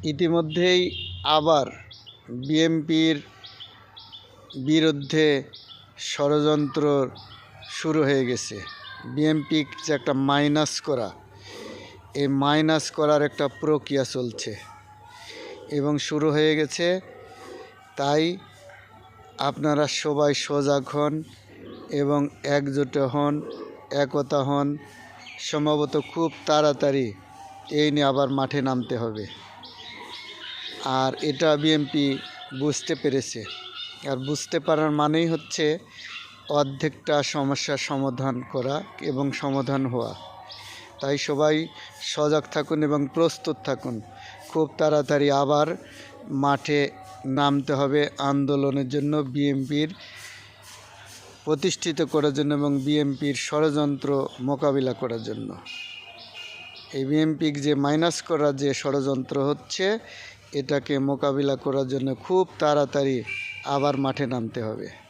ইতিমধ্যেই আবার বিএনপির বিরুদ্ধে ষড়যন্ত্র শুরু হয়ে গেছে। বিএনপি যে একটা মাইনাস করা, এই মাইনাস করার একটা প্রক্রিয়া চলছে এবং শুরু হয়ে গেছে। তাই আপনারা সবাই সজাগ হন এবং একজোট হন, একতা হন। সম্ভবত খুব তাড়াতাড়ি এই নিয়ে আবার মাঠে নামতে হবে। আর এটা বিএনপি বুঝতে পেরেছে। আর বুঝতে পারার মানেই হচ্ছে অর্ধেকটা সমস্যার সমাধান করা এবং সমাধান হওয়া। তাই সবাই সজাগ থাকুন এবং প্রস্তুত থাকুন। খুব তাড়াতাড়ি আবার মাঠে নামতে হবে আন্দোলনের জন্য, বিএনপির প্রতিষ্ঠিত করার জন্য এবং বিএনপির ষড়যন্ত্র মোকাবিলা করার জন্য। এই বিএনপি যে মাইনাস করার যে ষড়যন্ত্র হচ্ছে, এটাকে মোকাবিলা করার জন্য খুব তাড়াতাড়ি আবার মাঠে নামতে হবে।